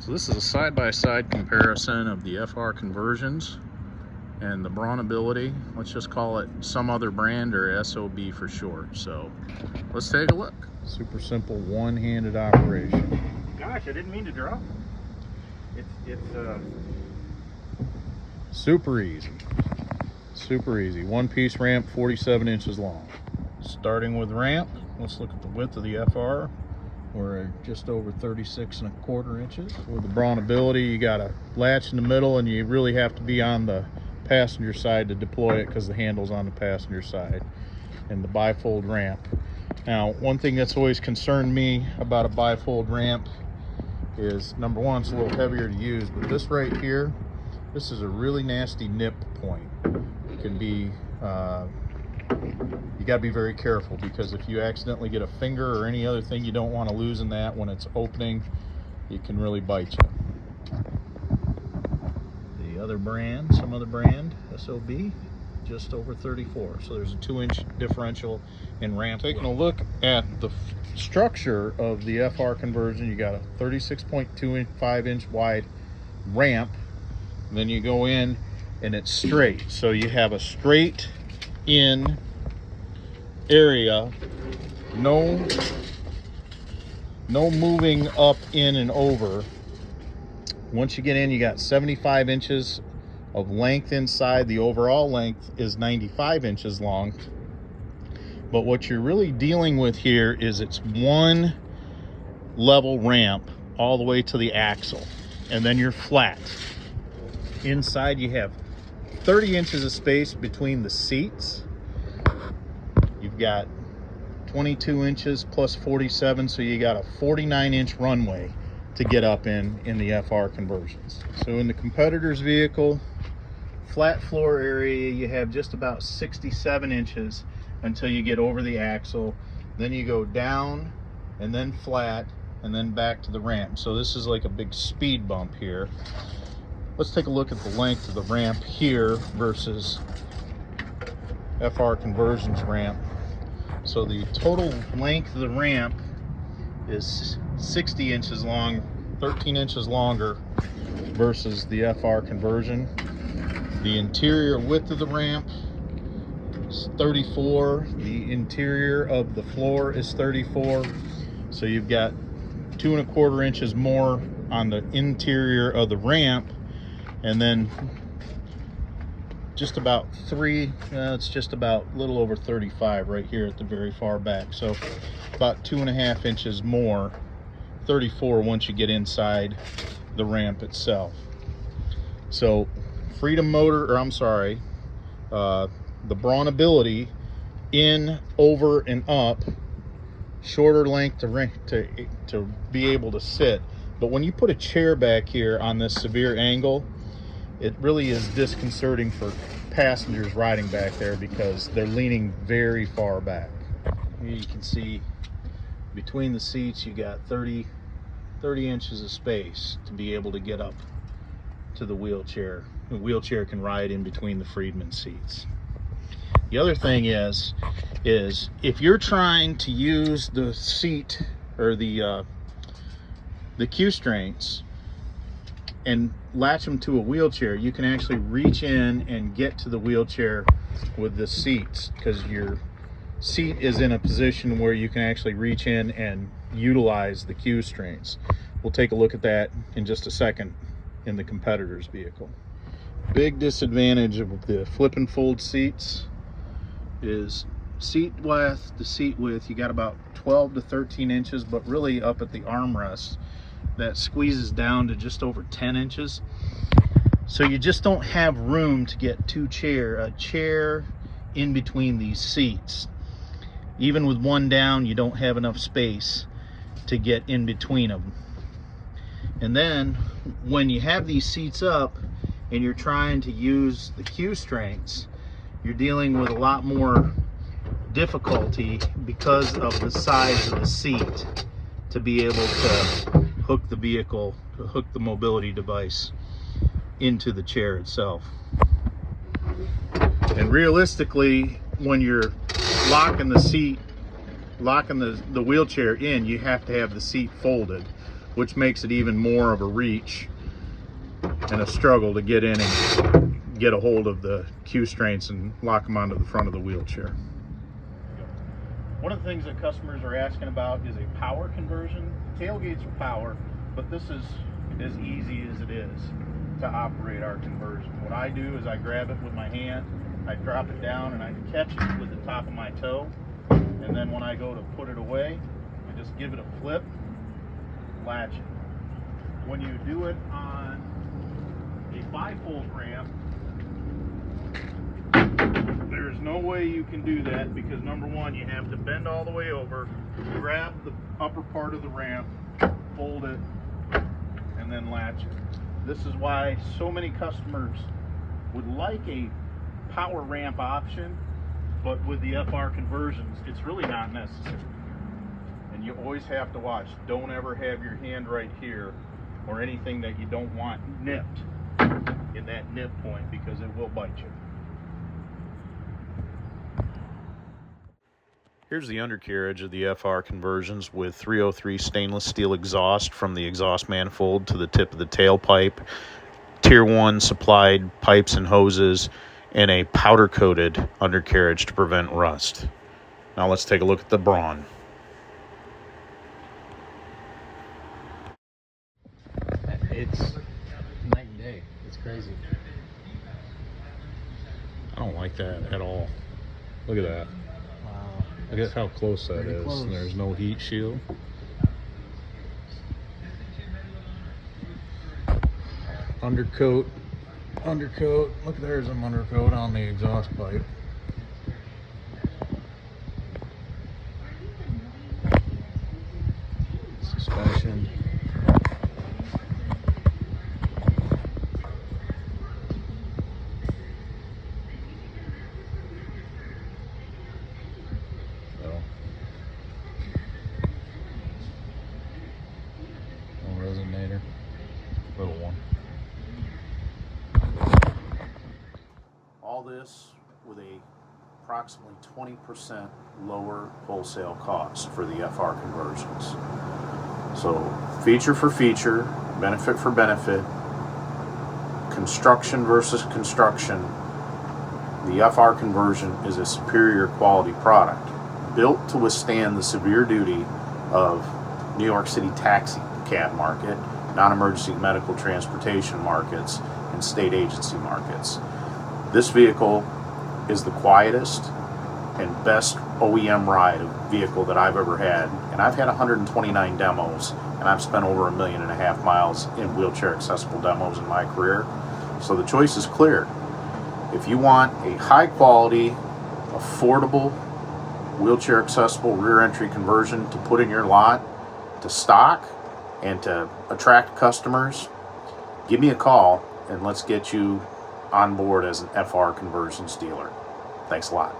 So this is a side-by-side comparison of the FR conversions and the BraunAbility. Let's just call it some other brand, or SOB for short. So let's take a look. Super simple one-handed operation. Gosh, I didn't mean to drop. It's super easy. Super easy. One-piece ramp, 47 inches long. Starting with ramp, let's look at the width of the FR. We're just over 36¼ inches. With the BraunAbility, you got a latch in the middle, and you really have to be on the passenger side to deploy it because the handle's on the passenger side. And the bifold ramp. Now, one thing that's always concerned me about a bifold ramp is, number one, it's a little heavier to use, but this right here, this is a really nasty nip point. It can be, you got to be very careful, because if you accidentally get a finger or any other thing you don't want to lose in that when it's opening, it can really bite you. The other brand, some other brand, SOB, just over 34. So there's a 2-inch differential in ramp. Taking a look at the structure of the FR conversion, you got a 36.25-inch wide ramp. And then you go in and it's straight. So you have a straight in area, no moving up, in, and over. Once you get in, you got 75 inches of length inside. The overall length is 95 inches long. But what you're really dealing with here is it's one level ramp all the way to the axle, and then you're flat. Inside you have 30 inches of space between the seats. You've got 22 inches plus 47, so you got a 49-inch runway to get up in the FR conversions. So in the competitor's vehicle, flat floor area, you have just about 67 inches until you get over the axle. Then you go down and then flat and then back to the ramp. So this is like a big speed bump here. Let's take a look at the length of the ramp here versus FR conversions ramp. So the total length of the ramp is 60 inches long, 13 inches longer versus the FR conversion. The interior width of the ramp is 34. The interior of the floor is 34. So you've got 2¼ inches more on the interior of the ramp, and then just about it's just about a little over 35 right here at the very far back. So about 2½ inches more, 34 once you get inside the ramp itself. So Freedom Motor, or I'm sorry, the BraunAbility in, over, and up, shorter length to be able to sit. But when you put a chair back here on this severe angle, it really is disconcerting for passengers riding back there because they're leaning very far back. Here you can see between the seats you got 30 inches of space to be able to get up to the wheelchair. The wheelchair can ride in between the Freedman seats. The other thing is if you're trying to use the seat or the Q-straints and latch them to a wheelchair, you can actually reach in and get to the wheelchair with the seats, because your seat is in a position where you can actually reach in and utilize the Q-straints. We'll take a look at that in just a second in the competitor's vehicle. Big disadvantage of the flip and fold seats is seat width to seat width. You got about 12 to 13 inches, but really up at the armrest that squeezes down to just over 10 inches. So you just don't have room to get a chair in between these seats. Even with one down, you don't have enough space to get in between them. And then when you have these seats up and you're trying to use the Q-straints, you're dealing with a lot more difficulty because of the size of the seat to be able to hook the vehicle, to hook the mobility device into the chair itself. And realistically, when you're locking the seat, locking the wheelchair in, you have to have the seat folded. which makes it even more of a reach and a struggle to get in and get a hold of the Q strains and lock them onto the front of the wheelchair. One of the things that customers are asking about is a power conversion. Tailgates are power, but this is as easy as it is to operate our conversion. What I do is I grab it with my hand, I drop it down, and I catch it with the top of my toe. And then when I go to put it away, I just give it a flip, latch it. When you do it on a 5-volt ramp, there's no way you can do that because number one, you have to bend all the way over, grab the upper part of the ramp, fold it, and then latch it. This is why so many customers would like a power ramp option, but with the FR conversions, it's really not necessary. And you always have to watch. Don't ever have your hand right here or anything that you don't want nipped in that nip point because it will bite you. Here's the undercarriage of the FR conversions with 303 stainless steel exhaust from the exhaust manifold to the tip of the tailpipe, Tier 1 supplied pipes and hoses, and a powder-coated undercarriage to prevent rust. Now let's take a look at the Braun. It's night and day. It's crazy. I don't like that at all. Look at that. Wow. Look at how close that is. Close. And there's no heat shield. Undercoat. Look, there's some undercoat on the exhaust pipe. Suspension. Resonator, little one. All this with a approximately 20% lower wholesale cost for the FR conversions. So feature for feature, benefit for benefit, construction versus construction, the FR conversion is a superior quality product built to withstand the severe duty of New York City taxi cab market, non-emergency medical transportation markets, and state agency markets. This vehicle is the quietest and best OEM ride vehicle that I've ever had, and I've had 129 demos, and I've spent over 1.5 million miles in wheelchair accessible demos in my career. So the choice is clear. If you want a high quality, affordable, wheelchair accessible rear entry conversion to put in your lot to stock and to attract customers, give me a call and let's get you on board as an FR conversions dealer. Thanks a lot.